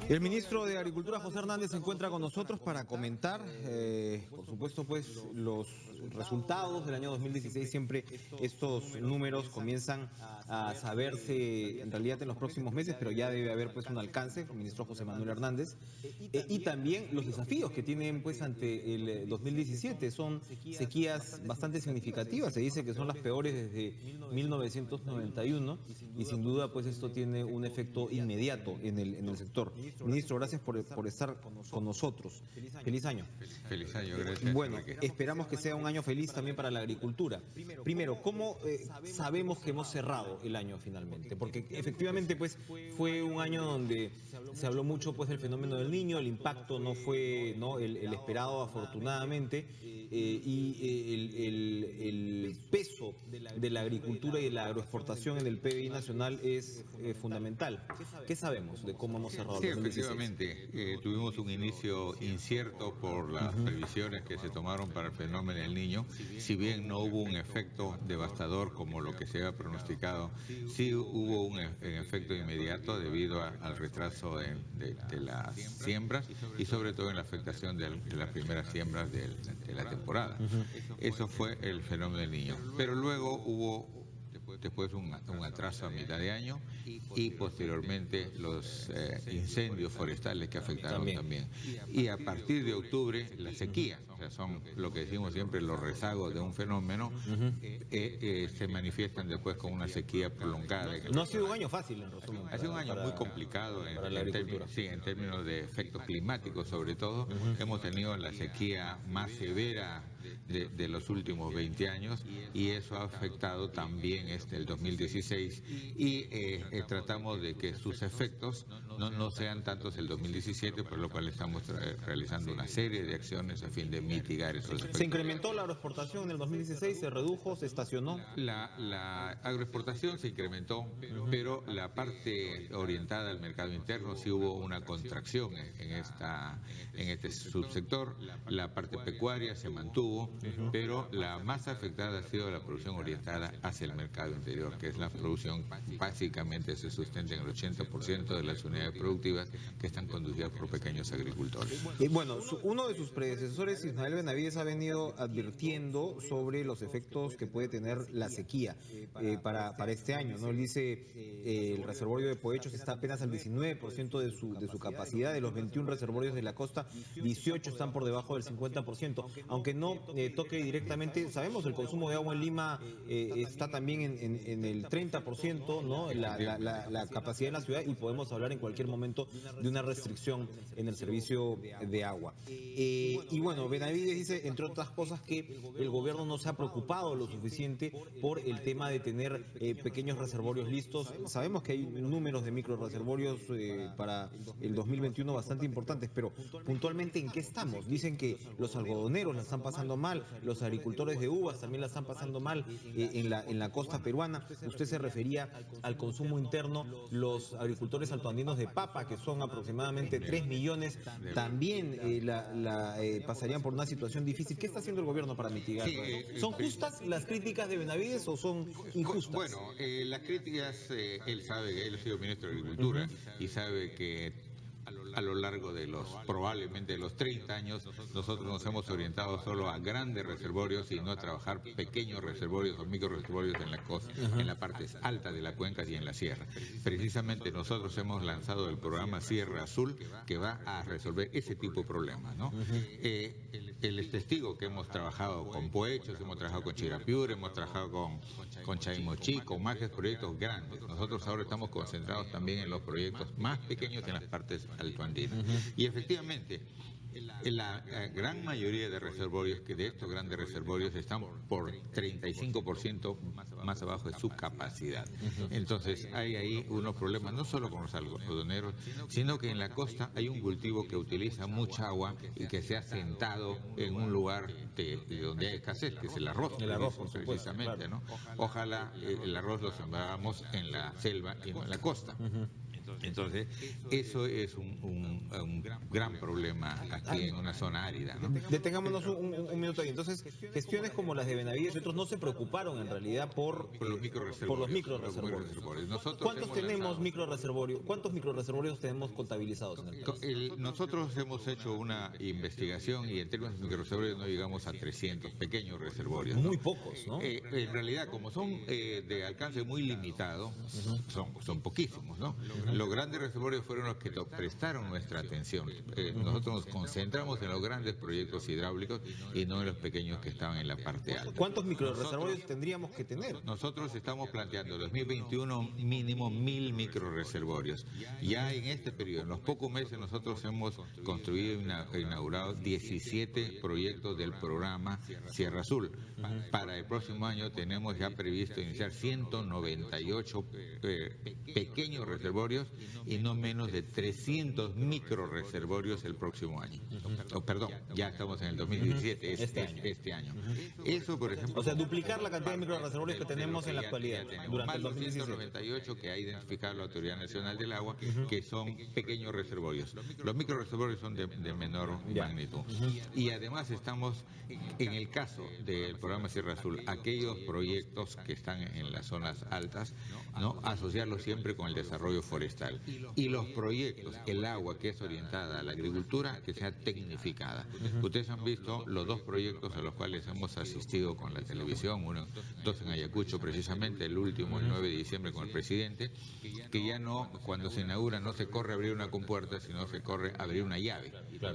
El ministro de Agricultura, José Hernández, se encuentra con nosotros para comentar, por supuesto, pues los resultados del año 2016. Siempre estos números comienzan a saberse en realidad en los próximos meses, pero ya debe haber pues un alcance, el ministro José Manuel Hernández, y también los desafíos que tienen pues ante el 2017. Son sequías bastante significativas, se dice que son las peores desde 1991 y sin duda pues esto tiene un efecto inmediato en el sector. Ministro, gracias por estar con nosotros. Feliz año. Feliz año, gracias. Bueno, esperamos que sea un año feliz también para la agricultura. Primero, ¿cómo sabemos que hemos cerrado el año finalmente? Porque efectivamente pues fue un año donde se habló mucho pues del fenómeno del Niño, el impacto no fue el esperado afortunadamente, el peso de la agricultura y de la agroexportación en el PBI nacional es fundamental. ¿Qué sabemos de cómo hemos cerrado? Sí, efectivamente, tuvimos un inicio incierto por las previsiones que se tomaron para el fenómeno del Niño. Si bien no hubo un efecto devastador como lo que se había pronosticado, sí hubo un efecto inmediato debido al retraso de las siembras y sobre todo en la afectación de las primeras siembras de la temporada. Eso fue el fenómeno del Niño. Pero luego hubo después un atraso a mitad de año y posteriormente los incendios forestales que afectaron también. Y a partir de octubre la sequía, o sea, son lo que decimos siempre los rezagos de un fenómeno, se manifiestan después con una sequía prolongada. No ha sido un año fácil, en resumen. Ha sido un año muy complicado en términos de efectos climáticos, sobre todo. Hemos tenido la sequía más severa de los últimos 20 años y eso ha afectado también el 2016 y tratamos de que sus efectos no sean tantos el 2017, por lo cual estamos realizando una serie de acciones a fin de mitigar esos efectos. ¿Se incrementó la agroexportación en el 2016? ¿Se redujo? ¿Se estacionó? La agroexportación se incrementó, pero la parte orientada al mercado interno sí hubo una contracción en este subsector. La parte pecuaria se mantuvo, pero la más afectada ha sido la producción orientada hacia el mercado interior, que es la producción, básicamente se sustenta en el 80% de las unidades productivas que están conducidas por pequeños agricultores. Bueno, uno de sus predecesores, Ismael Benavides, ha venido advirtiendo sobre los efectos que puede tener la sequía para este año, ¿no? Él dice el reservorio de Poechos está apenas al 19% de su capacidad, de los 21 reservorios de la costa, 18 están por debajo del 50%, aunque no toque directamente. Sabemos el consumo de agua en Lima está también en el 30%, ¿no? La capacidad en la ciudad, y podemos hablar en cualquier momento de una restricción en el servicio de agua. Y bueno, Benavides dice, entre otras cosas, que el gobierno no se ha preocupado lo suficiente por el tema de tener pequeños reservorios listos. Sabemos que hay números de microreservorios para el 2021 bastante importantes, pero puntualmente, ¿en qué estamos? Dicen que los algodoneros la están pasando mal, los agricultores de uvas también la están pasando mal en la costa peruana. Usted se refería al consumo interno, los agricultores altoandinos de papa, que son aproximadamente 3 millones, también pasarían por una situación difícil. ¿Qué está haciendo el gobierno para mitigar? ¿Son justas las críticas de Benavides o son injustas? Bueno, las críticas, él sabe, él ha sido ministro de Agricultura y sabe que a lo largo de probablemente de los 30 años, nosotros nos hemos orientado solo a grandes reservorios y no a trabajar pequeños reservorios o microreservorios en la costa, en la parte alta de la cuenca y en la sierra. Precisamente nosotros hemos lanzado el programa Sierra Azul, que va a resolver ese tipo de problemas, ¿no? Él es testigo que hemos trabajado con Poechos, hemos trabajado con Chirapiur, hemos trabajado con Chaimochí, con más proyectos grandes. Nosotros ahora estamos concentrados también en los proyectos más pequeños en las partes altoandinas. Y efectivamente, la gran mayoría de reservorios, que de estos grandes reservorios están por 35% más abajo de su capacidad. Entonces hay ahí unos problemas, no solo con los algodoneros, sino que en la costa hay un cultivo que utiliza mucha agua y que se ha sentado en un lugar de donde hay escasez, que es el arroz. El arroz, precisamente, ¿no? Ojalá el arroz lo sembráramos en la selva y no en la costa. Entonces, eso es un gran problema aquí en una zona árida, ¿no? Detengámonos un minuto ahí. Entonces, gestiones como las de Benavides y otros no se preocuparon en realidad por los microreservorios. por los microreservorios. Nosotros ¿Cuántos hemos tenemos lanzado- microreservorios? ¿Cuántos microreservorios tenemos contabilizados en el país? Nosotros hemos hecho una investigación y en términos de microreservorios no llegamos a 300 pequeños reservorios, ¿no? Muy pocos, ¿no? En realidad, como son de alcance muy limitado, son poquísimos, ¿no? Los grandes reservorios fueron los que nos prestaron nuestra atención. Nosotros nos concentramos en los grandes proyectos hidráulicos y no en los pequeños que estaban en la parte alta. ¿Cuántos microreservorios tendríamos que tener? Nosotros estamos planteando en 2021 mínimo 1000 microreservorios. Ya en este periodo, en los pocos meses, nosotros hemos construido e inaugurado 17 proyectos del programa Sierra Azul. Para el próximo año tenemos ya previsto iniciar 198 pequeños reservorios y no menos de 300 microreservorios el próximo año. Perdón, ya estamos en el 2017, este año. Eso, por ejemplo... O sea, duplicar la cantidad de microreservorios que tenemos en la actualidad, durante el más los 2017. 198 que ha identificado la Autoridad Nacional del Agua, que son pequeños reservorios. Los microreservorios son de menor magnitud. Y además estamos, en el caso del programa Sierra Azul, aquellos proyectos que están en las zonas altas, ¿no? Asociarlos siempre con el desarrollo forestal. Y los proyectos, el agua que es orientada a la agricultura, que sea tecnificada. Ustedes han visto los dos proyectos a los cuales hemos asistido con la televisión, dos en Ayacucho precisamente, el último el 9 de diciembre con el presidente, que ya no, cuando se inaugura, no se corre a abrir una compuerta, sino se corre a abrir una llave,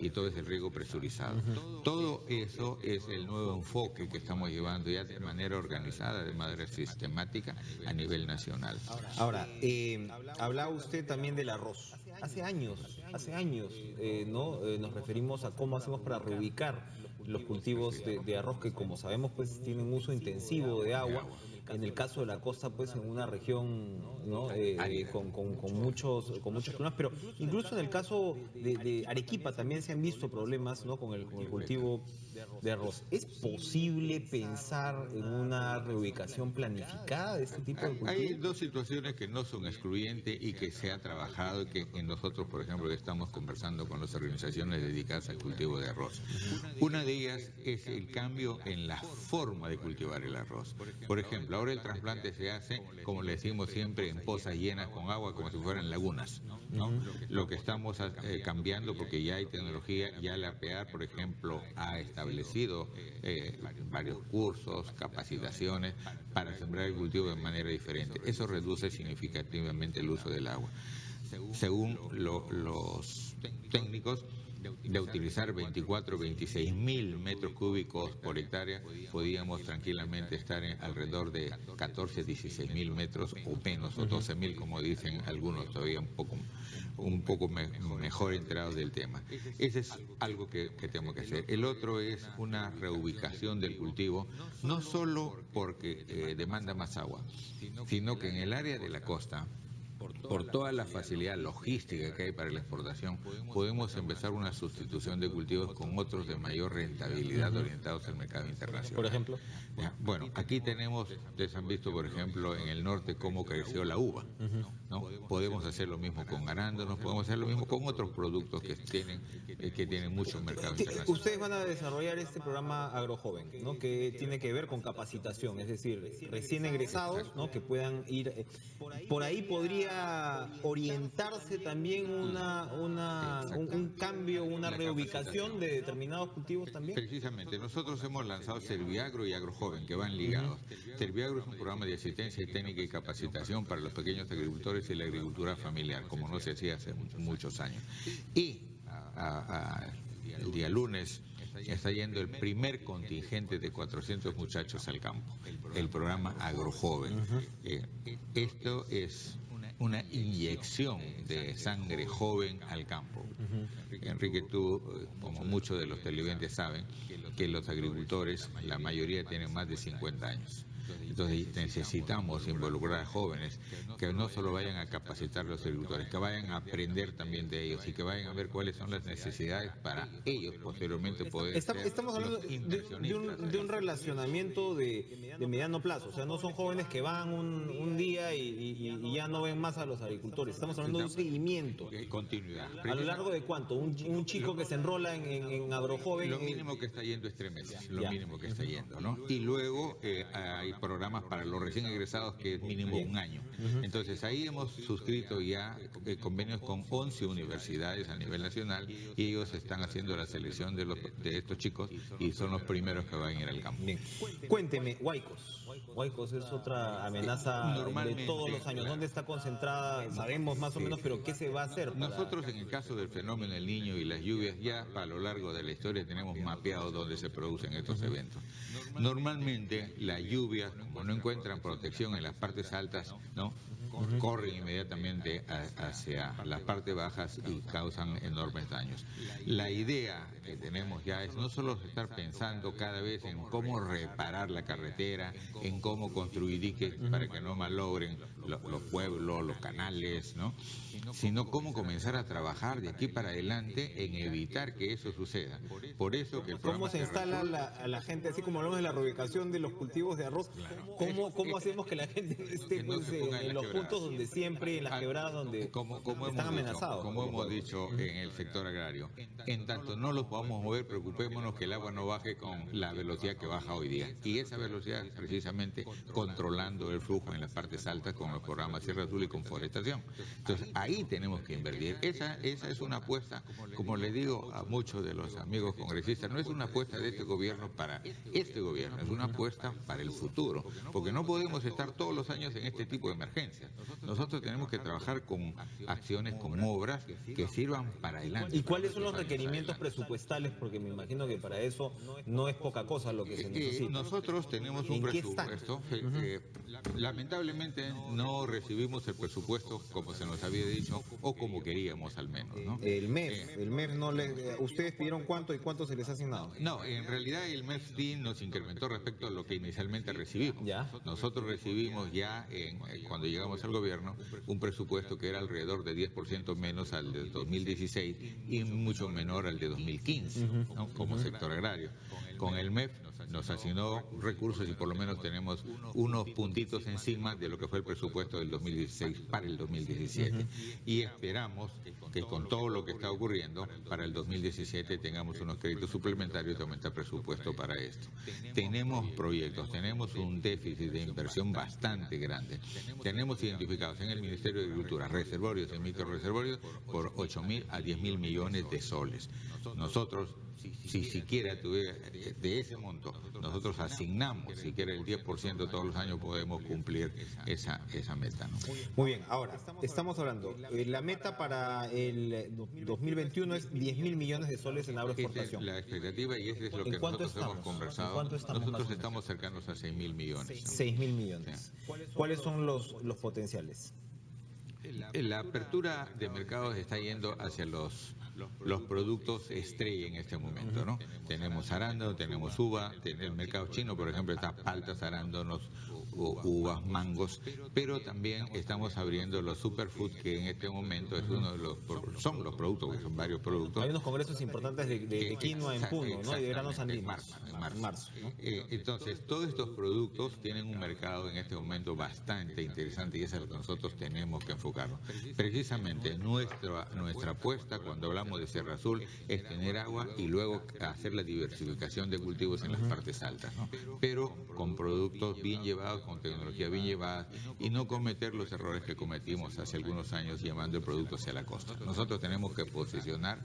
y todo es el riego presurizado. Todo eso es el nuevo enfoque que estamos llevando ya de manera organizada, de manera sistemática a nivel nacional. Ahora, hablaba usted también del arroz. Hace años, ¿no? Nos referimos a cómo hacemos para reubicar los cultivos de arroz que, como sabemos, pues tienen uso intensivo de agua. En el caso de la costa, pues en una región, ¿no? Con muchos problemas, pero incluso en el caso de Arequipa también se han visto problemas, ¿no? con el cultivo de arroz. ¿Es posible pensar en una reubicación planificada de este tipo de cultivos? Hay dos situaciones que no son excluyentes y que se ha trabajado y que en nosotros, por ejemplo, estamos conversando con las organizaciones dedicadas al cultivo de arroz. Una de ellas es el cambio en la forma de cultivar el arroz. Por ejemplo, ahora el trasplante se hace, como le decimos siempre, en pozas llenas con agua, como si fueran lagunas, ¿no? Lo que estamos cambiando, porque ya hay tecnología, ya la APAR, por ejemplo, ha establecido varios cursos, capacitaciones para sembrar el cultivo de manera diferente. Eso reduce significativamente el uso del agua. Según los técnicos, de utilizar 24 o 26 mil metros cúbicos por hectárea, podíamos tranquilamente estar en alrededor de 14, 16 mil metros o menos, o 12 mil, como dicen algunos, todavía un poco mejor enterados del tema. Ese es algo que tenemos que hacer. El otro es una reubicación del cultivo, no solo porque demanda más agua, sino que en el área de la costa, por toda la facilidad logística que hay para la exportación, podemos empezar una sustitución de cultivos con otros de mayor rentabilidad orientados al mercado internacional. Por ejemplo. Bueno, aquí tenemos, ustedes han visto, por ejemplo, en el norte cómo creció la uva, ¿no? Podemos hacer lo mismo con arándanos, podemos hacer lo mismo con otros productos que tienen mucho mercado internacional. Ustedes van a desarrollar este programa AgroJoven, ¿no? Que tiene que ver con capacitación, es decir, recién egresados, ¿no? Que puedan ir. Por ahí podría orientarse también un cambio, una reubicación de determinados cultivos también. Precisamente, nosotros hemos lanzado Serviagro y AgroJoven, que van ligados. Serviagro es un programa de asistencia técnica y capacitación para los pequeños agricultores y la agricultura familiar, como no se hacía hace muchos años. Y el día lunes está yendo el primer contingente de 400 muchachos al campo, el programa AgroJoven. Esto es una inyección de sangre joven al campo. Enrique, tú, como muchos de los televidentes saben, que los agricultores, la mayoría tienen más de 50 años. Entonces necesitamos involucrar a jóvenes que no solo vayan a capacitar a los agricultores, que vayan a aprender también de ellos y que vayan a ver cuáles son las necesidades para ellos posteriormente poder Estamos hablando de un relacionamiento de mediano plazo, o sea, no son jóvenes que van un día y ya no ven más a los agricultores, estamos hablando de un seguimiento. Continuidad. ¿A lo largo de cuánto? Un chico que se enrola en Agrojoven. Lo mínimo que está yendo es 3 meses, lo Ya. mínimo que está yendo, ¿no? Y luego hay programas para los recién egresados que es mínimo un año. Entonces ahí hemos suscrito ya convenios con 11 universidades a nivel nacional y ellos están haciendo la selección de estos chicos y son los primeros que van a ir al campo. Bien. Cuénteme, Huaycos. Huaycos es otra amenaza Normalmente, de todos los años. ¿Dónde está concentrada? Sabemos más o menos, pero ¿qué se va a hacer? Nosotros en el caso del fenómeno El Niño y las lluvias ya a lo largo de la historia tenemos mapeado dónde se producen estos eventos. Normalmente las lluvias, como no encuentran protección en las partes altas, ¿no? Corren inmediatamente hacia las partes bajas y causan enormes daños. La idea que tenemos ya es no solo estar pensando cada vez en cómo reparar la carretera, en cómo construir diques para que no malogren los pueblos, los canales, ¿no? Sino cómo comenzar a trabajar de aquí para adelante en evitar que eso suceda. Por eso que el programa ¿Cómo se instala a la gente, así como hablamos de la reubicación de los cultivos de arroz? ¿Cómo hacemos que la gente esté en los puntos donde siempre, en las quebradas donde están amenazados? Como hemos dicho en el sector agrario, en tanto no los podamos mover, preocupémonos que el agua no baje con la velocidad que baja hoy día. Y esa velocidad es precisamente controlando el flujo en las partes altas con los programas Sierra Azul y con forestación. Entonces ahí tenemos que invertir. Esa es una apuesta, como le digo a muchos de los amigos congresistas, no es una apuesta de este gobierno para este gobierno, es una apuesta para el futuro, porque no podemos estar todos los años en este tipo de emergencias. Nosotros tenemos que trabajar con acciones, con obras que sirvan para adelante. ¿Y cuáles son los requerimientos presupuestales? Porque me imagino que para eso no es poca cosa lo que se necesita. Nosotros tenemos un presupuesto. Lamentablemente no recibimos el presupuesto como se nos había dicho o como queríamos al menos, ¿no? El MEF no le... ¿Ustedes pidieron cuánto y cuánto se les ha asignado? No, en realidad el MEF-D nos incrementó respecto a lo que inicialmente recibimos. ¿Ya? Nosotros recibimos ya, cuando llegamos al gobierno, un presupuesto que era alrededor de 10% menos al de 2016 y mucho menor al de 2015, ¿no? Como sector agrario. Con el MEF nos asignó recursos y por lo menos tenemos unos puntitos encima de lo que fue el presupuesto del 2016 para el 2017. Y esperamos que con todo lo que está ocurriendo, para el 2017 tengamos unos créditos suplementarios de aumentar presupuesto para esto. Tenemos proyectos, tenemos un déficit de inversión bastante grande. Tenemos identificados en el Ministerio de Agricultura reservorios y microreservorios por 8.000 a 10.000 millones de soles. Nosotros, si siquiera tuviera de ese monto, nosotros asignamos siquiera el 10% todos los años, podemos cumplir esa meta, ¿no? Muy bien, ahora, estamos hablando, la meta para el 2021 es 10.000 millones de soles en agroexportación. Esa es la expectativa y eso es lo que nosotros hemos conversado. Nosotros estamos cercanos a 6.000 millones. 6.000 millones. ¿Cuáles son los potenciales? La apertura de mercados está yendo hacia los productos estrella en este momento, ¿no? Tenemos arándano, tenemos uva, el mercado chino, por ejemplo, está paltas, arándanos, uvas, mangos, pero también estamos abriendo los superfoods, que en este momento es son los productos, que son varios productos. Hay unos congresos importantes de quinoa en Puno, ¿no? Y de granos andinos. En marzo. ¿No? Entonces, todos estos productos tienen un mercado en este momento bastante interesante y es a lo que nosotros tenemos que enfocarnos. Precisamente nuestra apuesta cuando hablamos de Sierra Azul es tener agua y luego hacer la diversificación de cultivos en las partes altas, ¿no? Pero con productos bien llevados, con tecnología bien llevada y no cometer los errores que cometimos hace algunos años llevando el producto hacia la costa. Nosotros tenemos que posicionar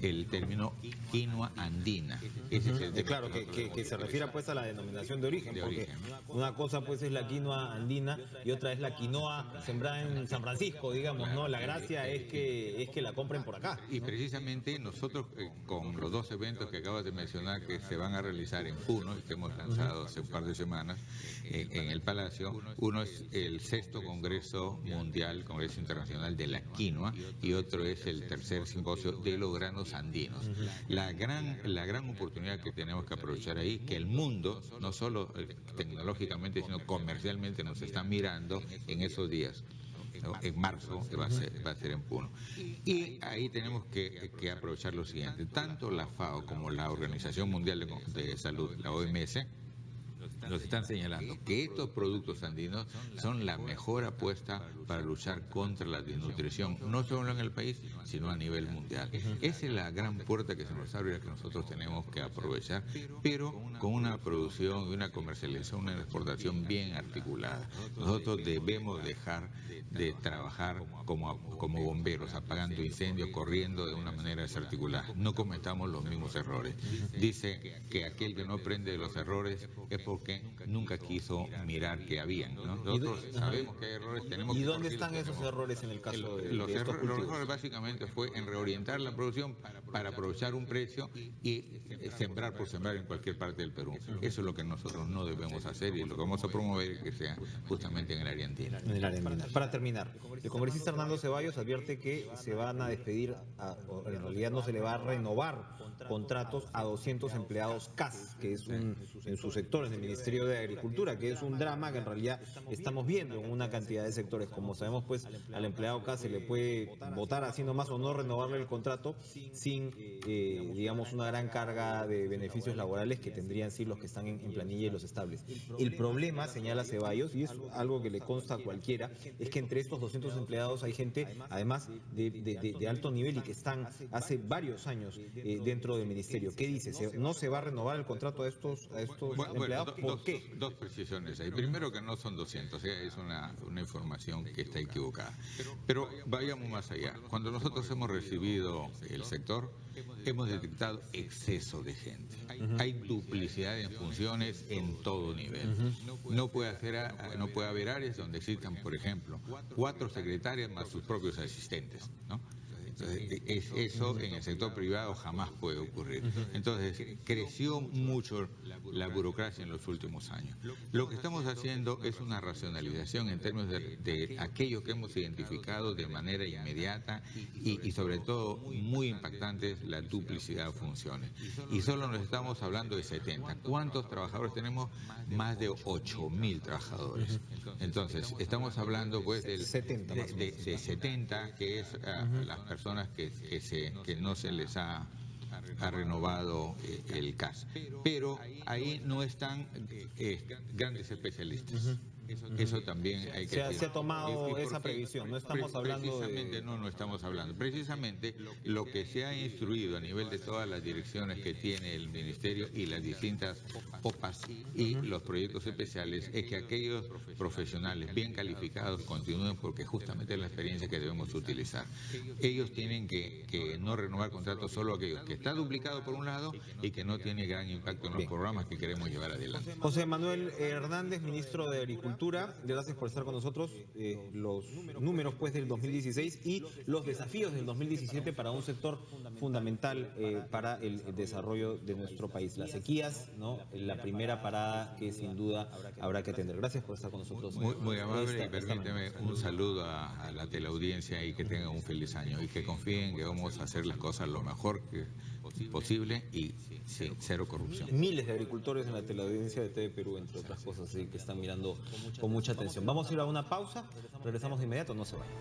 el término quinoa andina. Ese es el claro, que se refiere pues a la denominación de origen, porque una cosa pues es la quinoa andina y otra es la quinoa sembrada en San Francisco, digamos, ¿no? La gracia es que la compren por acá. Y precisamente nosotros con los dos eventos que acabas de mencionar que se van a realizar en Puno y que hemos lanzado hace un par de semanas, en el el Palacio. Uno es el 6º Congreso Mundial, Congreso Internacional de la Quinoa, y otro es el tercer simposio de los granos andinos. La gran oportunidad que tenemos que aprovechar ahí, que el mundo, no solo tecnológicamente, sino comercialmente, nos está mirando en esos días. ¿No? En marzo va a ser en Puno. Y ahí tenemos que aprovechar lo siguiente. Tanto la FAO como la Organización Mundial de Salud, la OMS, nos están señalando que estos productos andinos son la mejor apuesta para luchar contra la desnutrición, no solo en el país, sino a nivel mundial. Esa es la gran puerta que se nos abre y que nosotros tenemos que aprovechar, pero con una producción y una comercialización, una exportación bien articulada. Nosotros debemos dejar de trabajar como bomberos, apagando incendios, corriendo de una manera desarticulada. No cometamos los mismos errores. Dice que aquel que no aprende de los errores es porque nunca quiso mirar que habían, ¿no? Nosotros sabemos que hay errores, tenemos que... ¿Y dónde están esos errores en el caso de los estos errores? Los cultivos? errores básicamente fue en reorientar la producción para aprovechar un precio y sembrar por sembrar en cualquier parte del Perú. Eso es lo que nosotros no debemos hacer y lo que vamos a promover que sea justamente en el área andina. En el área andina. Para terminar, el congresista Hernando Ceballos advierte que se van a despedir, o en realidad no se le va a renovar contratos a 200 empleados CAS, que es en su sector, en el Ministerio de Agricultura, que es un drama que en realidad estamos viendo en una cantidad de sectores. Como sabemos, pues al empleado CAS se le puede votar así nomás o no renovarle el contrato sin, digamos, una gran carga de beneficios laborales que tendrían sí los que están en planilla y los estables. El problema, señala Ceballos, y es algo que le consta a cualquiera, es que entre estos 200 empleados hay gente, además de alto nivel y que están hace varios años dentro del ministerio. ¿Qué dice? ¿No se va a renovar el contrato a estos empleados? ¿Por qué? Dos precisiones ahí. Primero, que no son 200, es una información que está equivocada. Pero vayamos más allá. Cuando nosotros hemos recibido el sector, hemos detectado exceso de gente. Hay duplicidad en funciones en todo nivel. No puede haber áreas donde existan, por ejemplo, 4 secretarias más sus propios asistentes, ¿no? Eso en el sector privado jamás puede ocurrir. Entonces, creció mucho la burocracia en los últimos años. Lo que estamos haciendo es una racionalización en términos de aquello que hemos identificado de manera inmediata y sobre todo muy impactantes, la duplicidad de funciones. Y solo nos estamos hablando de 70. ¿Cuántos trabajadores tenemos? Más de 8.000 trabajadores. Entonces, estamos hablando pues de 70, que es las personas que no se les ha renovado el CAS. Pero ahí no están grandes especialistas. Eso también hay que decir. Se ha tomado esa previsión, no estamos hablando precisamente, no estamos hablando. Precisamente lo que se ha instruido a nivel de todas las direcciones que tiene el Ministerio y las distintas OPAs y los proyectos especiales es que aquellos profesionales bien calificados continúen, porque justamente es la experiencia que debemos utilizar. Ellos tienen que no renovar contratos solo aquellos que está duplicado por un lado y que no tiene gran impacto en los programas que queremos llevar adelante. José Manuel Hernández, ministro de Agricultura, gracias por estar con nosotros. Los números pues del 2016 y los desafíos del 2017 para un sector fundamental para el desarrollo de nuestro país. Las sequías, ¿no? La primera parada que sin duda habrá que atender. Gracias por estar con nosotros. Muy amable, y permíteme un saludo a la teleaudiencia y que tengan un feliz año y que confíen que vamos a hacer las cosas lo mejor posible y sin cero corrupción. Miles de agricultores en la teleaudiencia de TV Perú, entre otras cosas, que están mirando con mucha atención. Vamos a ir a una pausa, regresamos de inmediato, no se vayan.